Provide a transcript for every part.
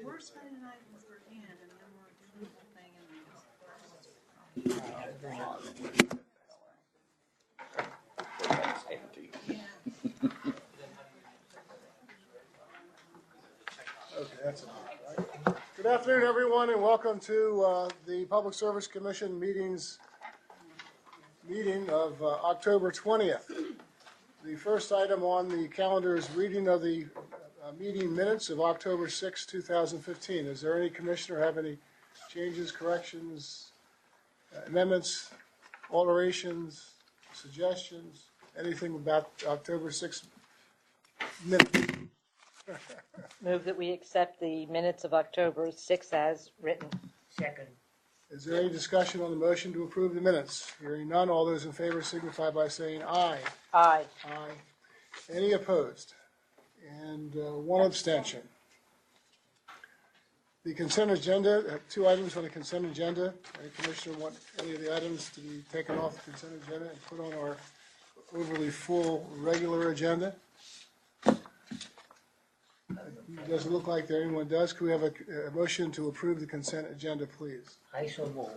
We're spending items per hand, and then we're doing the thing Okay, that's enough, right? Good afternoon, everyone, and welcome to the Public Service Commission meeting of October 20th. The first item on the calendar is reading of the meeting minutes of October 6, 2015. Is there any commissioner have any changes, corrections, amendments, alterations, suggestions, anything about October 6 minutes? Move that we accept the minutes of October 6 as written. Second. Is there any discussion on the motion to approve the minutes? Hearing none, all those in favor signify by saying aye. Aye. Aye. Any opposed? And one abstention. The consent agenda, two items on the consent agenda. Any commissioner want any of the items to be taken off the consent agenda and put on our overly full regular agenda? It doesn't look like there anyone does. Could we have a motion to approve the consent agenda, please? I so move.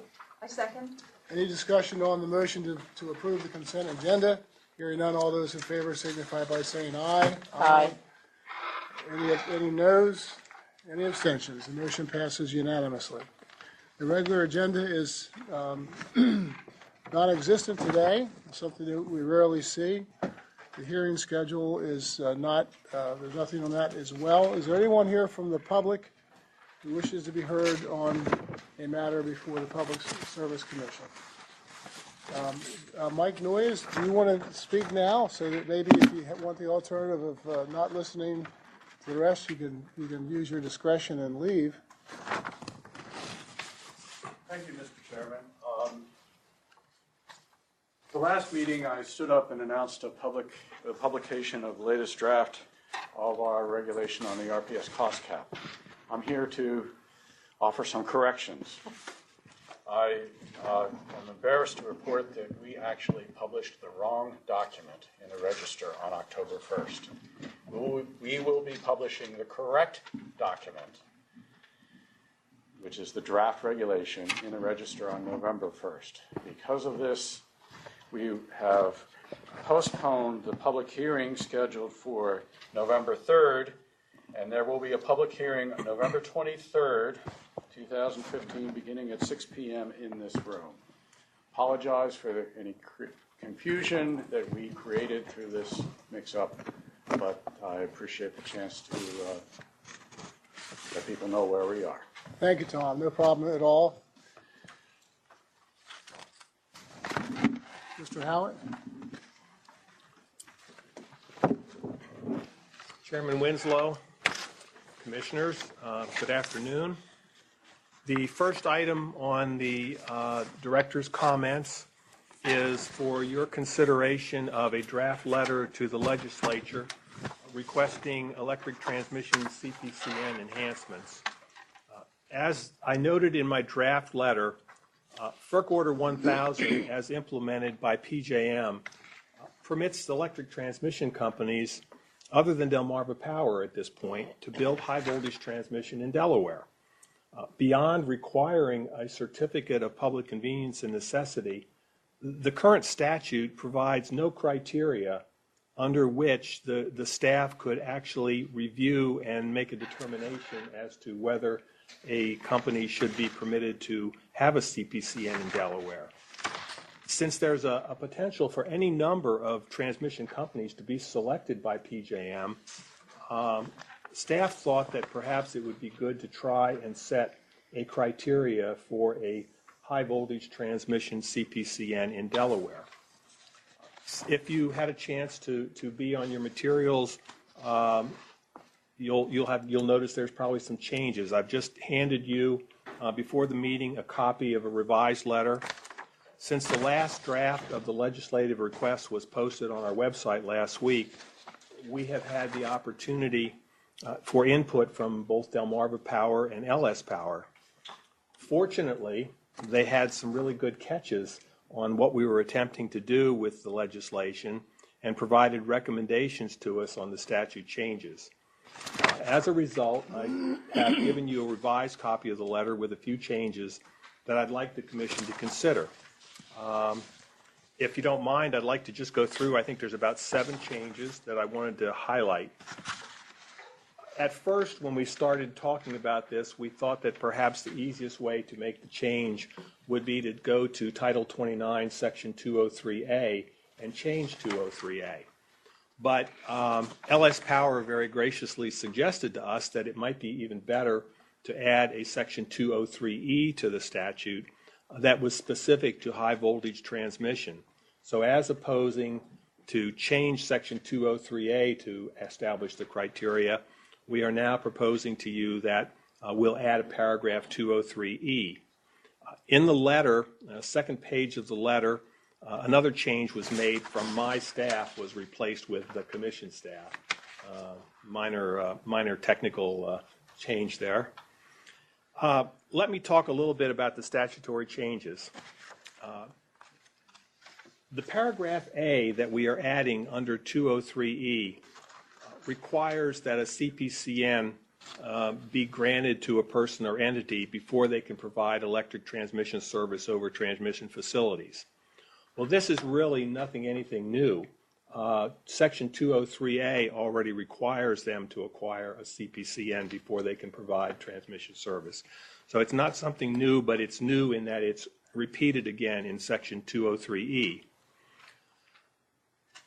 I second. Any discussion on the motion to approve the consent agenda? Hearing none, all those in favor signify by saying aye. Aye. Any noes? Any abstentions? The motion passes unanimously. The regular agenda is non-existent today, something that we rarely see. The hearing schedule is not, there's nothing on that as well. Is there anyone here from the public who wishes to be heard on a matter before the Public Service Commission? Mike Noyes, do you want to speak now so that maybe if you want the alternative of not listening to the rest, you can use your discretion and leave? Thank you, Mr. Chairman. The last meeting, I stood up and announced a publication of the latest draft of our regulation on the RPS cost cap. I'm here to offer some corrections. I am embarrassed to report that we actually published the wrong document in the Register on October 1st. We will be publishing the correct document, which is the draft regulation, in the Register on November 1st. Because of this, we have postponed the public hearing scheduled for November 3rd, and there will be a public hearing on November 23rd, 2015, beginning at 6 p.m. in this room. Apologize for any confusion that we created through this mix-up, but I appreciate the chance to let people know where we are. Thank you, Tom. No problem at all. Mr. Howard? Chairman Winslow, Commissioners, good afternoon. The first item on the Director's comments is for your consideration of a draft letter to the Legislature requesting electric transmission CPCN enhancements. As I noted in my draft letter, FERC Order 1000, as implemented by PJM, permits electric transmission companies, other than Delmarva Power at this point, to build high-voltage transmission in Delaware. Beyond requiring a certificate of public convenience and necessity, the current statute provides no criteria under which the staff could actually review and make a determination as to whether a company should be permitted to have a CPCN in Delaware. Since there's a potential for any number of transmission companies to be selected by PJM, staff thought that perhaps it would be good to try and set a criteria for a high voltage transmission CPCN in Delaware. If you had a chance to be on your materials, you'll notice there's probably some changes. I've just handed you before the meeting a copy of a revised letter. Since the last draft of the legislative request was posted on our website last week, we have had the opportunity for input from both Delmarva Power and LS Power. Fortunately, they had some really good catches on what we were attempting to do with the legislation and provided recommendations to us on the statute changes. As a result, I have given you a revised copy of the letter with a few changes that I'd like the Commission to consider. If you don't mind, I'd like to just go through, I think there's about 7 changes that I wanted to highlight. At first, when we started talking about this, we thought that perhaps the easiest way to make the change would be to go to Title 29, Section 203A, and change 203A. But LS Power very graciously suggested to us that it might be even better to add a Section 203E to the statute that was specific to high voltage transmission. So as opposing to change Section 203A to establish the criteria, we are now proposing to you that we'll add a paragraph 203E. In the letter, second page of the letter, another change was made from my staff, was replaced with the Commission staff. Minor technical change there. Let me talk a little bit about the statutory changes. The paragraph A that we are adding under 203E requires that a CPCN be granted to a person or entity before they can provide electric transmission service over transmission facilities. Well, this is really anything new. Section 203A already requires them to acquire a CPCN before they can provide transmission service. So it's not something new, but it's new in that it's repeated again in Section 203E.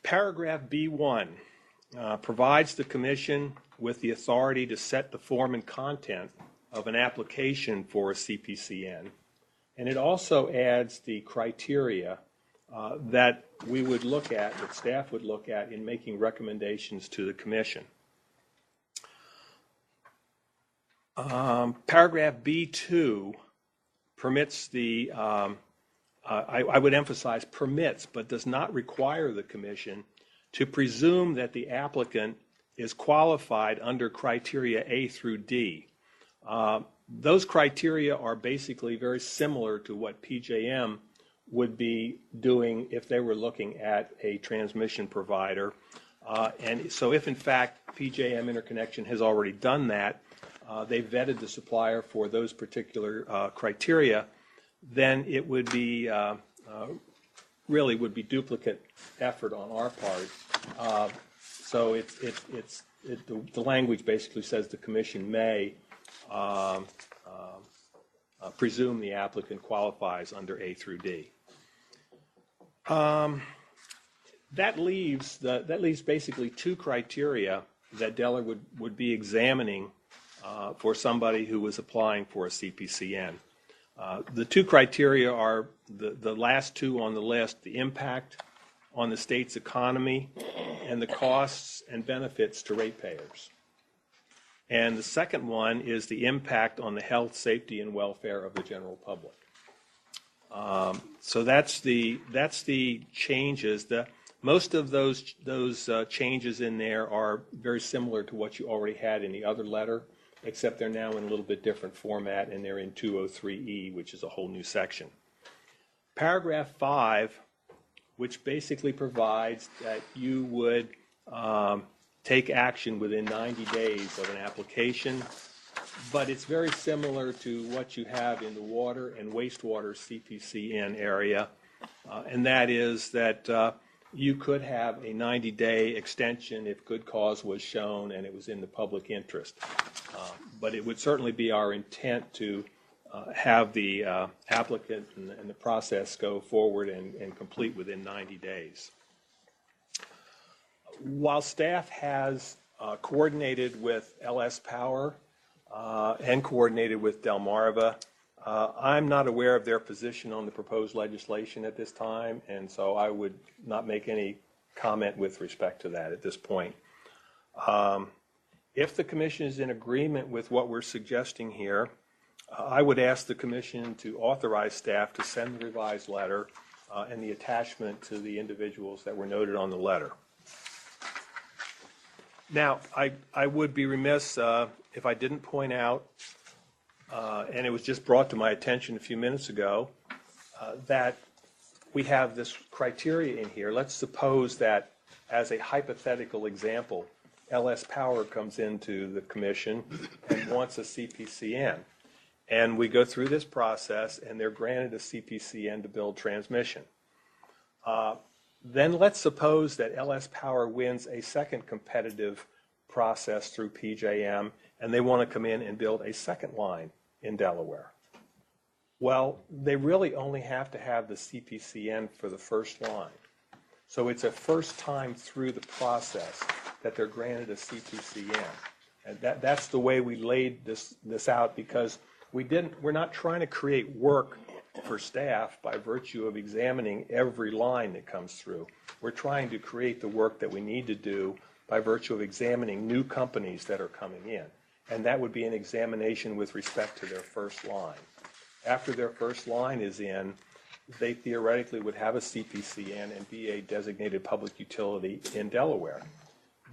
Paragraph B1 provides the Commission with the authority to set the form and content of an application for a CPCN, and it also adds the criteria that we would look at, that staff would look at in making recommendations to the Commission. Paragraph B2 permits the, I would emphasize permits, but does not require the Commission to presume that the applicant is qualified under criteria A through D. Those criteria are basically very similar to what PJM would be doing if they were looking at a transmission provider. And so if in fact PJM Interconnection has already done that, they vetted the supplier for those particular criteria, then it would be really would be duplicate effort on our part. So the language basically says the Commission may presume the applicant qualifies under A through D. That leaves basically 2 criteria that Delaware would be examining for somebody who was applying for a CPCN. The 2 criteria are the last 2 on the list: the impact on the state's economy and the costs and benefits to ratepayers. And the second one is the impact on the health, safety, and welfare of the general public. So that's the changes. Most of those changes in there are very similar to what you already had in the other letter, except they're now in a little bit different format, and they're in 203E, which is a whole new section. Paragraph 5, which basically provides that you would take action within 90 days of an application, but it's very similar to what you have in the water and wastewater CPCN area, and that is that you could have a 90-day extension if good cause was shown and it was in the public interest. But it would certainly be our intent to have the applicant and the process go forward and complete within 90 days. While staff has coordinated with LS Power and coordinated with Delmarva, I'm not aware of their position on the proposed legislation at this time, and so I would not make any comment with respect to that at this point. If the Commission is in agreement with what we're suggesting here, I would ask the Commission to authorize staff to send the revised letter and the attachment to the individuals that were noted on the letter. Now, I would be remiss if I didn't point out, and it was just brought to my attention a few minutes ago, that we have this criteria in here. Let's suppose that, as a hypothetical example, LS Power comes into the commission and wants a CPCN. And we go through this process, and they're granted a CPCN to build transmission. Then let's suppose that LS Power wins a second competitive process through PJM, and they want to come in and build a second line in Delaware. Well, they really only have to have the CPCN for the first line. So it's a first time through the process that they're granted a CPCN. And that's the way we laid this out, because we're not trying to create work for staff by virtue of examining every line that comes through. We're trying to create the work that we need to do by virtue of examining new companies that are coming in. And that would be an examination with respect to their first line. After their first line is in, they theoretically would have a CPCN and be a designated public utility in Delaware.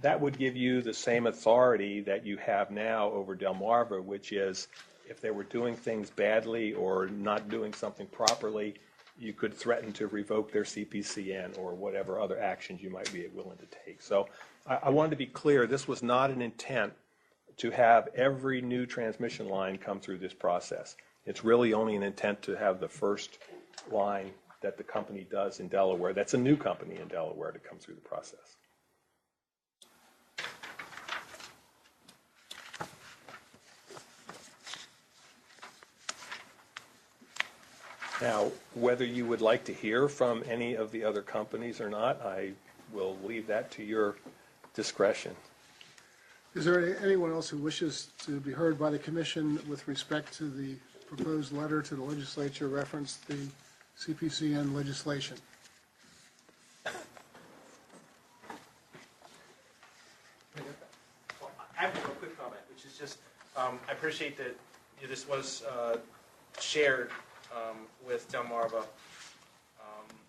That would give you the same authority that you have now over Delmarva, which is if they were doing things badly or not doing something properly, you could threaten to revoke their CPCN or whatever other actions you might be willing to take. So I wanted to be clear, this was not an intent to have every new transmission line come through this process. It's really only an intent to have the first line that the company does in Delaware, that's a new company in Delaware, to come through the process. Now, whether you would like to hear from any of the other companies or not, I will leave that to your discretion. Is there anyone else who wishes to be heard by the commission with respect to the proposed letter to the legislature referenced the CPCN legislation? I have a real quick comment, which is just, I appreciate that this was shared with Delmarva,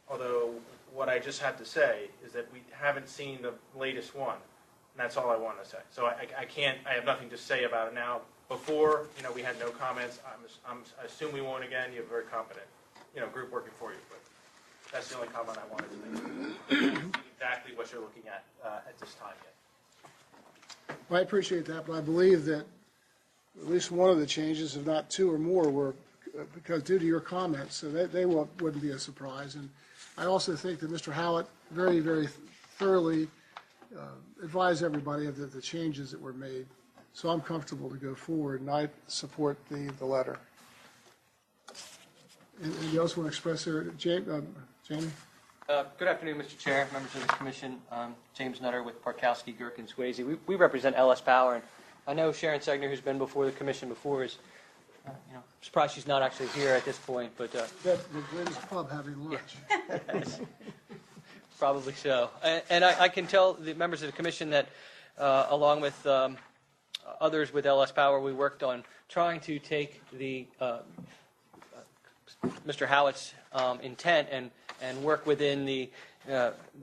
although what I just have to say is that we haven't seen the latest one, and that's all I want to say. So I have nothing to say about it now. Before, we had no comments. I assume we won't again. You have a very competent, group working for you, but that's the only comment I wanted to make. Exactly what you're looking at this time yet. Well, I appreciate that, but I believe that at least one of the changes, if not two or more, were because due to your comments, so they wouldn't be a surprise. And I also think that Mr. Howlett very, very thoroughly advised everybody of the changes that were made. So I'm comfortable to go forward, and I support the letter. And you also want to express there, Jamie? Good afternoon, Mr. Chair, members of the Commission. James Nutter with Parkowski, Gherkin, Swayze. We represent LS Power, and I know Sharon Segner, who's been before the Commission before, is I'm surprised she's not actually here at this point, but The Glenn's Pub having lunch. probably so. And I can tell the members of the Commission that along with others with LS Power, we worked on trying to take the Mr. Howitt's intent and work within the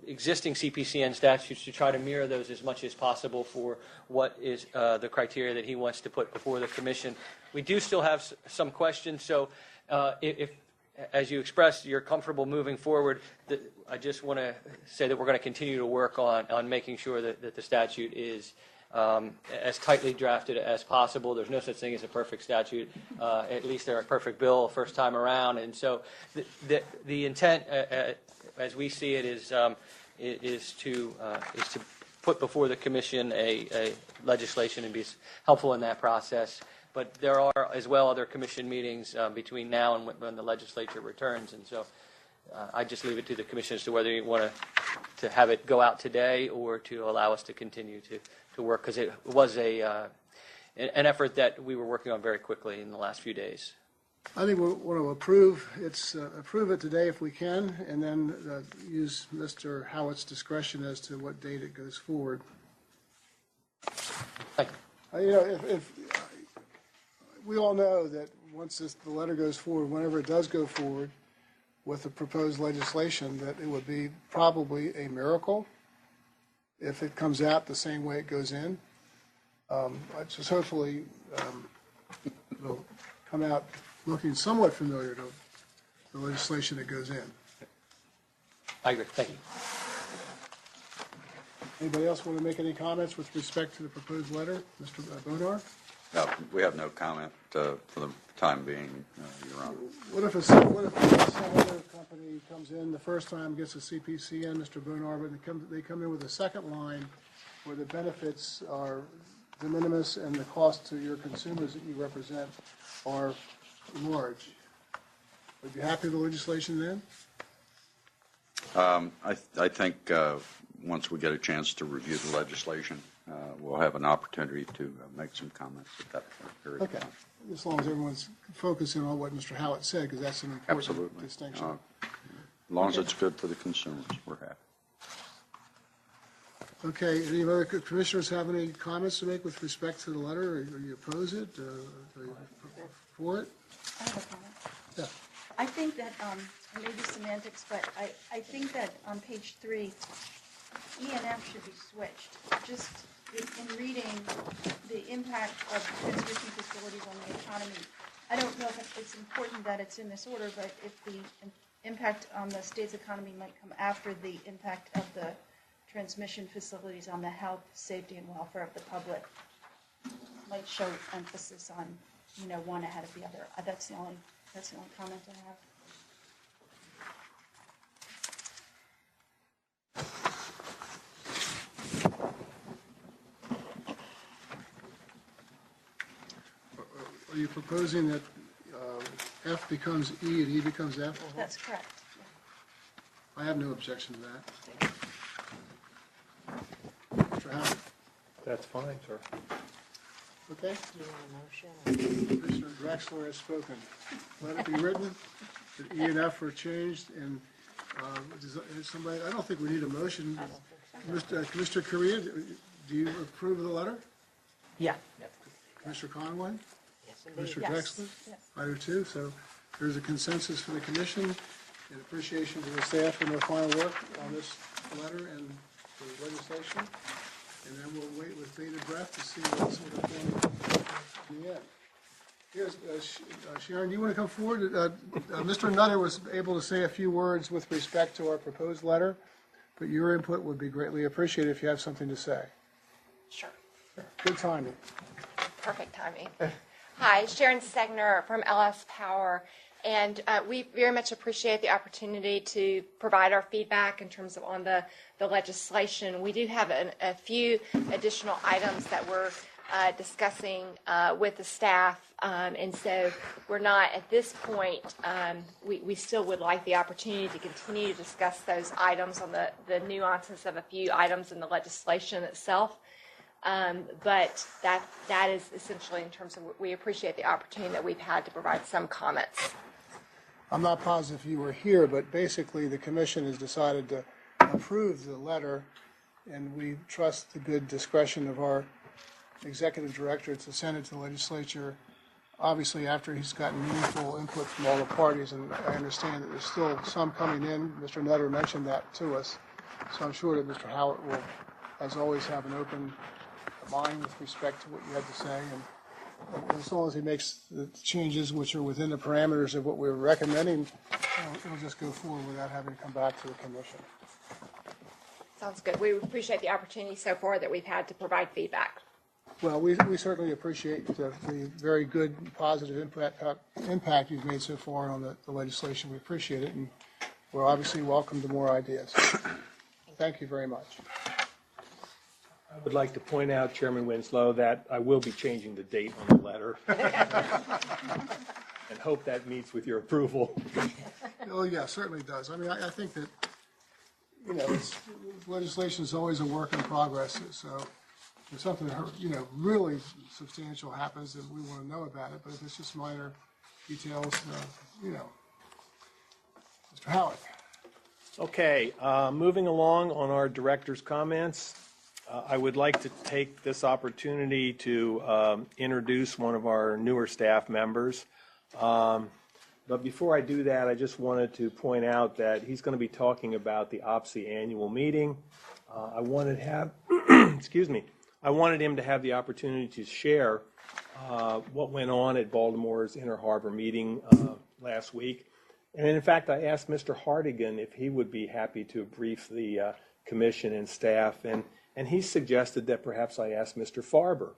existing CPCN statutes to try to mirror those as much as possible for what is the criteria that he wants to put before the Commission. We do still have some questions, so if, as you expressed, you're comfortable moving forward, I just want to say that we're going to continue to work on making sure that the statute is as tightly drafted as possible. There's no such thing as a perfect statute. At least they're a perfect bill first time around. And so the intent, as we see it, is to put before the Commission a legislation and be helpful in that process. But there are as well other Commission meetings between now and when the legislature returns. And so I just leave it to the Commission as to whether you want to have it go out today or to allow us to continue to work, because it was an effort that we were working on very quickly in the last few days. I think we want to approve it today if we can, and then use Mr. Howitt's discretion as to what date it goes forward. Thank you. If we all know that once the letter goes forward, whenever it does go forward with the proposed legislation, that it would be probably a miracle if it comes out the same way it goes in. Just hopefully it'll come out looking somewhat familiar to the legislation that goes in. I agree. Thank you. Anybody else want to make any comments with respect to the proposed letter? Mr. Bonar? No, we have no comment for the time being, Your Honor. What if some other company comes in the first time, gets a CPCN, Mr. Bonar, but they come in with a second line where the benefits are de minimis and the cost to your consumers that you represent are large? Would you be happy with the legislation then? I think once we get a chance to review the legislation, we'll have an opportunity to make some comments at that period of Okay, time. as long as everyone's focusing on what Mr. Howard said, because that's an important Absolutely. distinction. As long as it's good for the consumers, we're happy. Okay, any other commissioners have any comments to make with respect to the letter? Or you oppose it? Are you for it? I have a comment. Yeah. I think that, it may be semantics, but I think that on page 3, E and F should be switched. Just in reading the impact of transmission facilities on the economy, I don't know if it's important that it's in this order, but if the impact on the state's economy might come after the impact of the transmission facilities on the health, safety, and welfare of the public, might show emphasis on, one ahead of the other. That's the only comment I have. Are you proposing that F becomes E and E becomes F? That's correct. I have no objection to that. Mr. Howard? That's fine, sir. Okay? You want a motion? Commissioner Drexler has spoken. Let it be written that E and F are changed, and is somebody, I don't think we need a motion. Commissioner Correa, do you approve of the letter? Yeah. Commissioner Conway? Yes, indeed. Commissioner Yes. Drexler? Yes. I do too, so there's a consensus for the commission and appreciation to the staff and their final work on this letter and the legislation. And then we'll wait with bated breath to see what sort of thing in the end. Here's, Sharon, do you want to come forward? Mr. Nutter was able to say a few words with respect to our proposed letter, but your input would be greatly appreciated if you have something to say. Sure. Good timing. Perfect timing. Hi, Sharon Segner from LS Power, and we very much appreciate the opportunity to provide our feedback in terms of on the legislation. We do have a few additional items that we're discussing with the staff, and so we're not at this point, we still would like the opportunity to continue to discuss those items on the nuances of a few items in the legislation itself. But that is essentially in terms of, we appreciate the opportunity that we've had to provide some comments. I'm not positive you were here, but basically the commission has decided to approve the letter, and we trust the good discretion of our executive director to send it to the legislature, obviously after he's gotten meaningful input from all the parties, and I understand that there's still some coming in. Mr. Nutter mentioned that to us, so I'm sure that Mr. Howard will, as always, have an open mind with respect to what you have to say, and as long as he makes the changes which are within the parameters of what we're recommending, it'll just go forward without having to come back to the commission. Sounds good. We appreciate the opportunity so far that we've had to provide feedback. Well, we certainly appreciate the very good, positive impact you've made so far on the legislation. We appreciate it, and we're obviously welcome to more ideas. Thank you very much. I would like to point out, Chairman Winslow, that I will be changing the date on the letter. And hope that meets with your approval. Oh, yeah, certainly does. I mean, I think that, legislation is always a work in progress, so if something, really substantial happens, then we want to know about it, but if it's just minor details, Mr. Howard. Okay, moving along on our director's comments. I would like to take this opportunity to introduce one of our newer staff members. But before I do that, I just wanted to point out that he's going to be talking about the OPSI annual meeting. I wanted to have, I wanted him to have the opportunity to share what went on at Baltimore's Inner Harbor meeting last week. And in fact, I asked Mr. Hartigan if he would be happy to brief the commission and staff. And and he suggested that perhaps I ask Mr. Farber.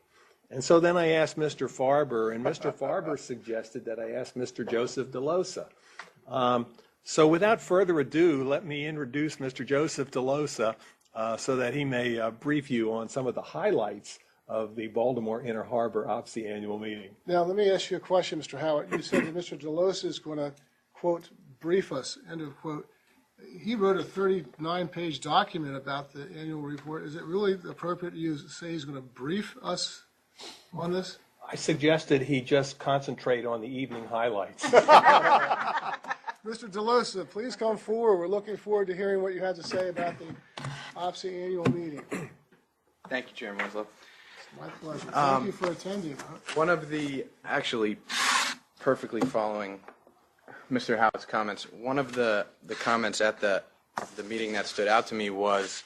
And so then I asked Mr. Farber, and Mr. Farber suggested that I ask Mr. Joseph DeLosa. So without further ado, let me introduce Mr. Joseph DeLosa so that he may brief you on some of the highlights of the Baltimore Inner Harbor OPSI annual meeting. Now, let me ask you a question, Mr. Howard. You said that Mr. DeLosa is going to, quote, brief us, end of quote. He wrote a 39-page document about the annual report. Is it really appropriate to say he's going to brief us on this? I suggested he just concentrate on the evening highlights. Mr. DeLosa, please come forward. We're looking forward to hearing what you have to say about the OPSI annual meeting. Thank you, Chairman Winslow. My pleasure. Thank you for attending. One of the, actually perfectly following Mr. Howard's comments, one of the comments at the meeting that stood out to me was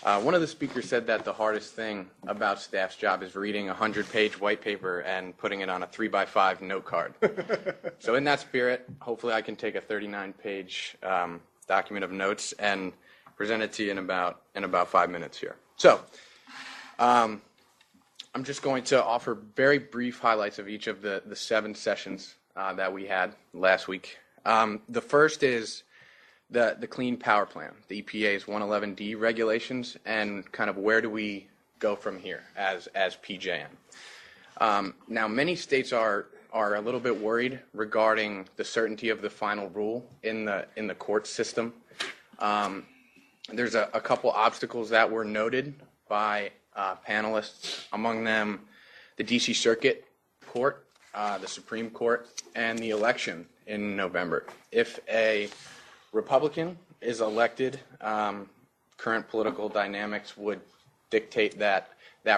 one of the speakers said that the hardest thing about staff's job is reading a 100-page white paper and putting it on a 3x5 note card. So in that spirit, hopefully I can take a 39-page document of notes and present it to you in about 5 minutes here. So I'm just going to offer very brief highlights of each of the 7 sessions that we had last week. The first is the Clean Power Plan, the EPA's 111D regulations, and kind of where do we go from here as PJM. Now, many states are a little bit worried regarding the certainty of the final rule in the court system. There's a couple obstacles that were noted by panelists, among them the D.C. Circuit Court, the Supreme Court, and the election in November. If a Republican is elected, current political dynamics would dictate that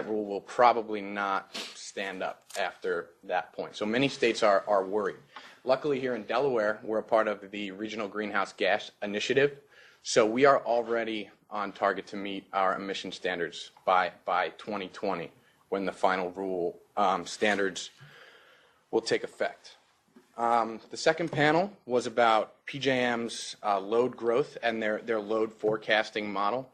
rule will probably not stand up after that point. So many states are worried. Luckily here in Delaware, we're a part of the Regional Greenhouse Gas Initiative, so we are already on target to meet our emission standards by 2020 when the final rule standards will take effect. The second panel was about PJM's load growth and their load forecasting model.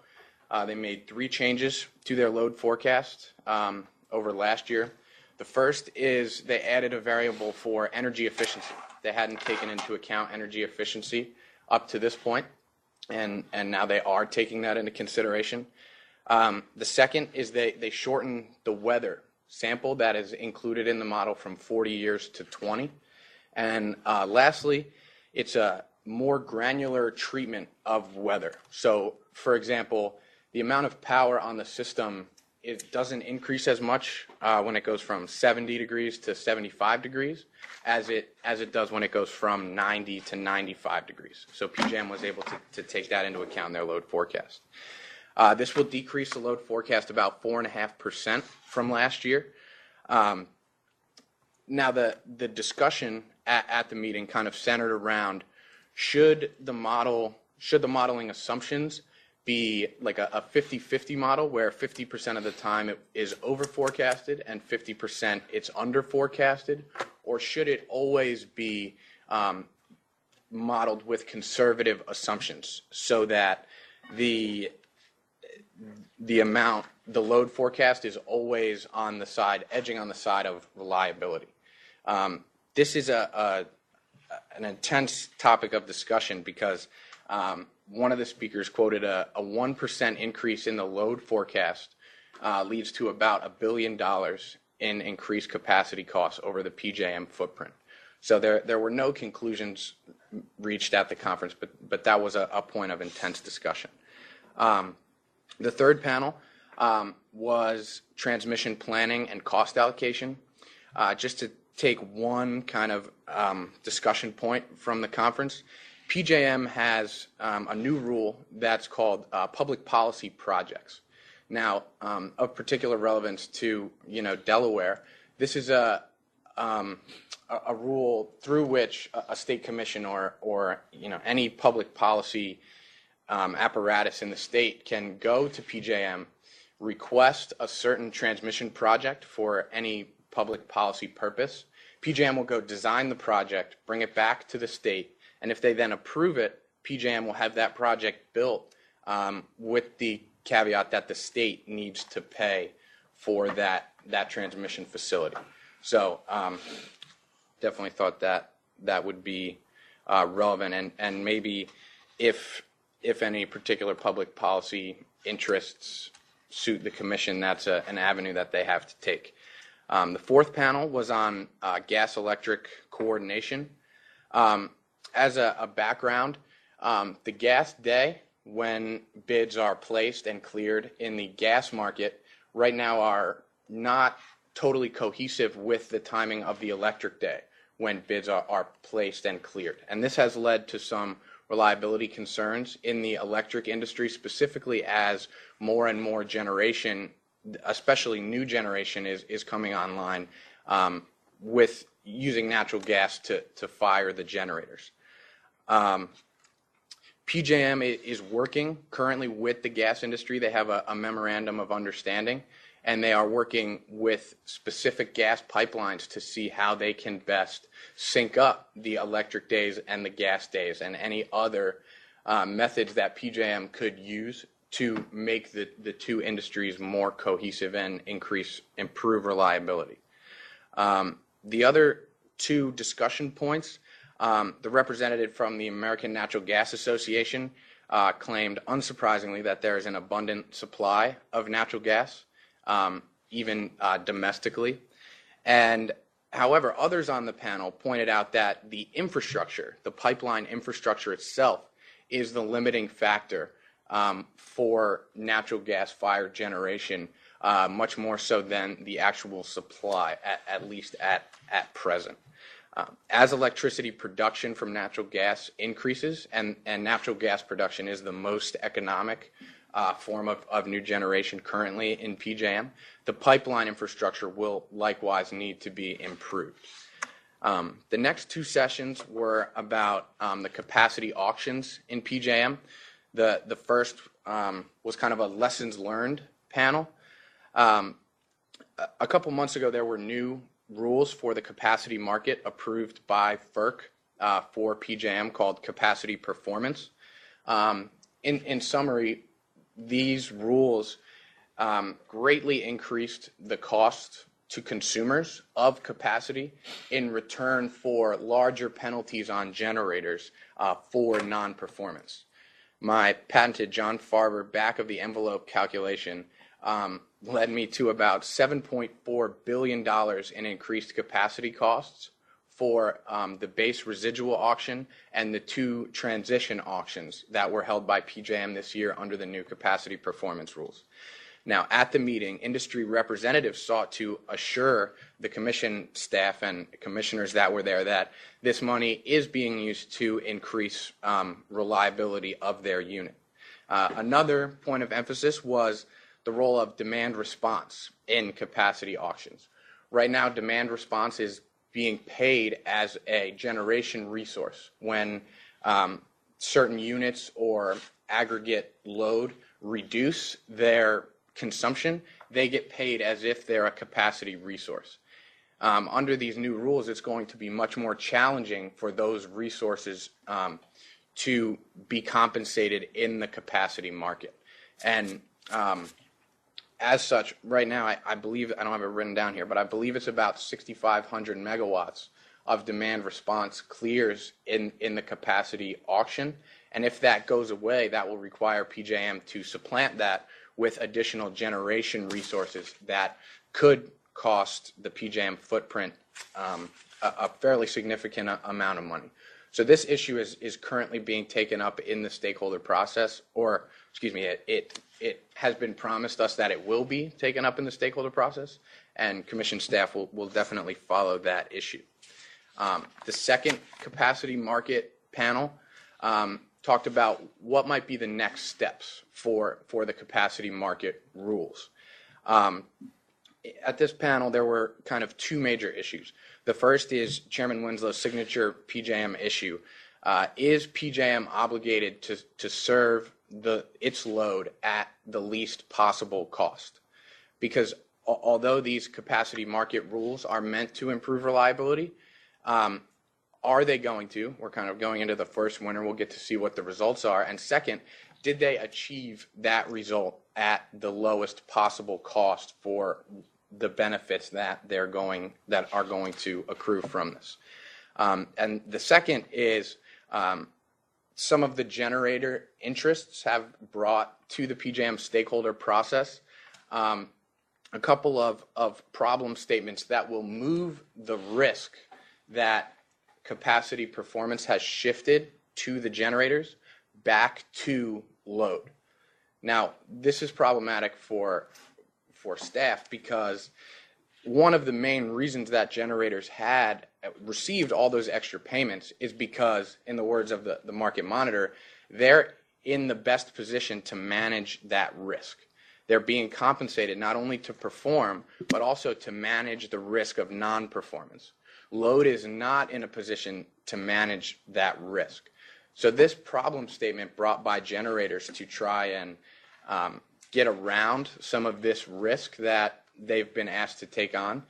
They made 3 changes to their load forecast over last year. The first is they added a variable for energy efficiency. They hadn't taken into account energy efficiency up to this point, and now they are taking that into consideration. The second is they shortened the weather sample that is included in the model from 40 years to 20. And lastly, it's a more granular treatment of weather. So, for example, the amount of power on the system, it doesn't increase as much when it goes from 70 degrees to 75 degrees as it does when it goes from 90 to 95 degrees. So PJM was able to take that into account in their load forecast. This will decrease the load forecast about 4.5% from last year. Now, the discussion at the meeting kind of centered around should the modeling assumptions be like a 50-50 model where 50% of the time it is over forecasted and 50% it's under forecasted, or should it always be modeled with conservative assumptions so that the load forecast is always on the side, edging on the side of reliability. This is an intense topic of discussion because one of the speakers quoted a 1% increase in the load forecast leads to about $1 billion in increased capacity costs over the PJM footprint. So there were no conclusions reached at the conference, but that was a point of intense discussion. The third panel was transmission planning and cost allocation. Just to take one kind of discussion point from the conference, PJM has a new rule that's called public policy projects. Now, of particular relevance to Delaware, this is a rule through which a state commission or any public policy apparatus in the state can go to PJM, request a certain transmission project for any public policy purpose. PJM will go design the project, bring it back to the state, and if they then approve it, PJM will have that project built with the caveat that the state needs to pay for that transmission facility. So definitely thought that would be relevant, and maybe if any particular public policy interests suit the commission, that's an avenue that they have to take. The fourth panel was on gas-electric coordination. As a background, the gas day, when bids are placed and cleared in the gas market, right now are not totally cohesive with the timing of the electric day, when bids are placed and cleared. And this has led to some reliability concerns in the electric industry, specifically as more and more generation, especially new generation, is coming online with using natural gas to fire the generators. PJM is working currently with the gas industry. They have a memorandum of understanding, and they are working with specific gas pipelines to see how they can best sync up the electric days and the gas days, and any other methods that PJM could use to make the two industries more cohesive and improve reliability. The other two discussion points, the representative from the American Natural Gas Association claimed, unsurprisingly, that there is an abundant supply of natural gas, even domestically. And however, others on the panel pointed out that the infrastructure, the pipeline infrastructure itself, is the limiting factor for natural gas fired generation, much more so than the actual supply, at least at present. As electricity production from natural gas increases, and natural gas production is the most economic form of new generation currently in PJM, the pipeline infrastructure will likewise need to be improved. The next two sessions were about the capacity auctions in PJM. The first was kind of a lessons learned panel. A couple months ago, there were new rules for the capacity market approved by FERC for PJM called capacity performance. In summary, these rules greatly increased the cost to consumers of capacity in return for larger penalties on generators for non-performance. My patented John Farber back-of-the-envelope calculation led me to about $7.4 billion in increased capacity costs for the base residual auction and the two transition auctions that were held by PJM this year under the new capacity performance rules. Now, at the meeting, industry representatives sought to assure the commission staff and commissioners that were there that this money is being used to increase reliability of their unit. Another point of emphasis was the role of demand response in capacity auctions. Right now, demand response is being paid as a generation resource. When certain units or aggregate load reduce their consumption, they get paid as if they're a capacity resource. Under these new rules, it's going to be much more challenging for those resources to be compensated in the capacity market. And as such, right now, I believe, I don't have it written down here, but I believe it's about 6,500 megawatts of demand response clears in the capacity auction. And if that goes away, that will require PJM to supplant that with additional generation resources that could cost the PJM footprint a fairly significant amount of money. So this issue is currently being taken up in the stakeholder process, or excuse me, it has been promised us that it will be taken up in the stakeholder process, and Commission staff will definitely follow that issue. The second capacity market panel talked about what might be the next steps for the capacity market rules. At this panel, there were kind of two major issues. The first is Chairman Winslow's signature PJM issue. Is PJM obligated to serve its load at the least possible cost? Because although these capacity market rules are meant to improve reliability, are they going to? We're kind of going into the first winter. We'll get to see what the results are. And second, did they achieve that result at the lowest possible cost for the benefits that are going to accrue from this? And the second is some of the generator interests have brought to the PJM stakeholder process a couple of problem statements that will move the risk that capacity performance has shifted to the generators back to load. Now, this is problematic for staff because one of the main reasons that generators had received all those extra payments is because, in the words of the market monitor, they're in the best position to manage that risk. They're being compensated not only to perform, but also to manage the risk of non-performance. Load is not in a position to manage that risk. So this problem statement brought by generators to try and get around some of this risk that they've been asked to take on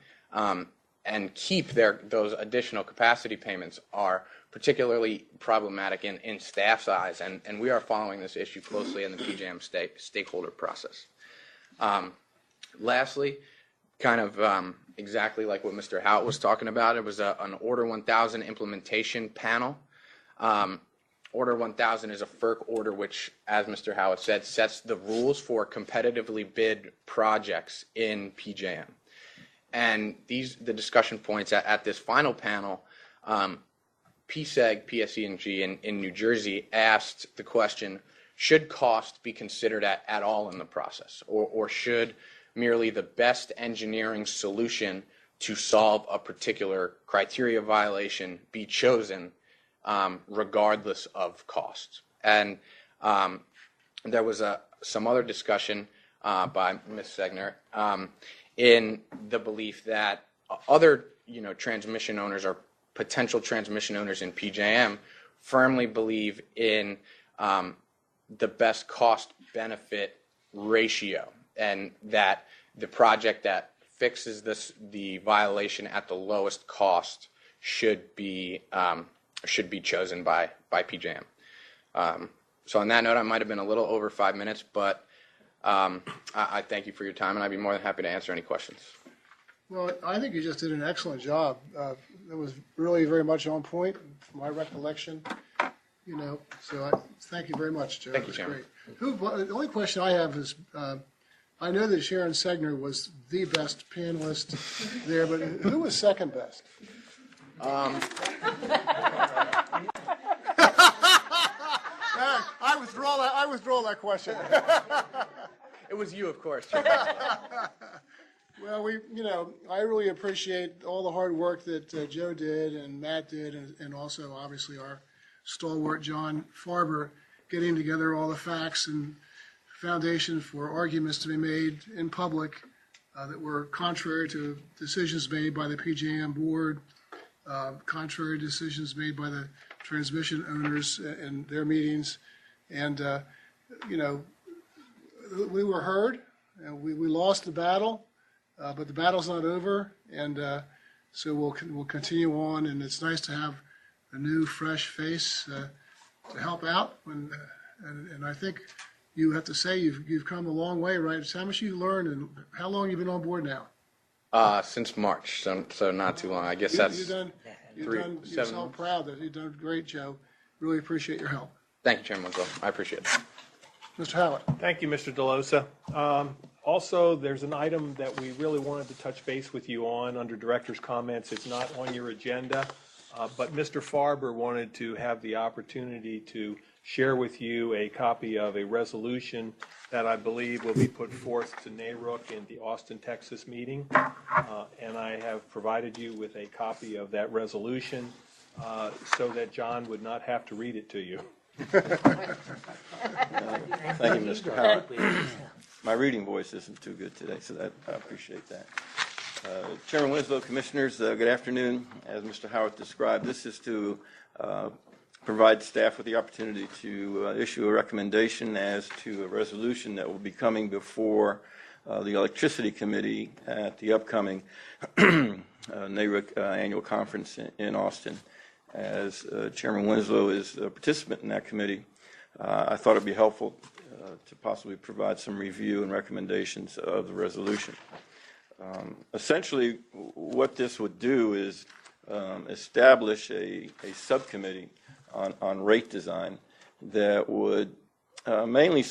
and keep those additional capacity payments are particularly problematic in staff's eyes, and we are following this issue closely in the PJM stakeholder process. Lastly, kind of exactly like what Mr. Howitt was talking about, it was an Order 1000 implementation panel. Order 1000 is a FERC order which, as Mr. Howitt said, sets the rules for competitively bid projects in PJM. And the discussion points at this final panel, PSEG, PSE&G in New Jersey asked the question, should cost be considered at all in the process? Or should merely the best engineering solution to solve a particular criteria violation be chosen regardless of cost? And there was some other discussion by Ms. Segner in the belief that other transmission owners or potential transmission owners in PJM firmly believe in the best cost benefit ratio, and that the project that fixes the violation at the lowest cost should be chosen by PJM. So on that note, I might have been a little over 5 minutes, but I thank you for your time, and I'd be more than happy to answer any questions. Well, I think you just did an excellent job. It was really very much on point from my recollection. So thank you very much, Joe. Thank you, Chairman. Great. The only question I have is, I know that Sharon Segner was the best panelist there, but who was second best? I withdraw that question. It was you, of course. Well, I really appreciate all the hard work that Joe did and Matt did, and also obviously our stalwart John Farber, getting together all the facts and foundation for arguments to be made in public that were contrary to decisions made by the PJM board, contrary to decisions made by the transmission owners in their meetings. And, we were heard, and we lost the battle, but the battle's not over, and so we'll continue on, and it's nice to have a new, fresh face to help out. And I think you have to say you've come a long way, right? So how much you learned, and how long you been on board now? Since March, so not too long. I guess You've done yourself proud that you've done great, Joe. Really appreciate your help. Thank you, Chairman Winslow. I appreciate it. Mr. Howitt. Thank you, Mr. DeLosa. Also, there's an item that we really wanted to touch base with you on under director's comments. It's not on your agenda, but Mr. Farber wanted to have the opportunity to share with you a copy of a resolution that I believe will be put forth to NARUC in the Austin, Texas meeting. And I have provided you with a copy of that resolution so that John would not have to read it to you. Thank you, Mr. Howard. My reading voice isn't too good today, so I appreciate that. Chairman Winslow, Commissioners, good afternoon. As Mr. Howard described, this is to provide staff with the opportunity to issue a recommendation as to a resolution that will be coming before the Electricity Committee at the upcoming NARUC annual conference in Austin. As Chairman Winslow is a participant in that committee, I thought it'd be helpful to possibly provide some review and recommendations of the resolution. Essentially, what this would do is establish a subcommittee on rate design that would mainly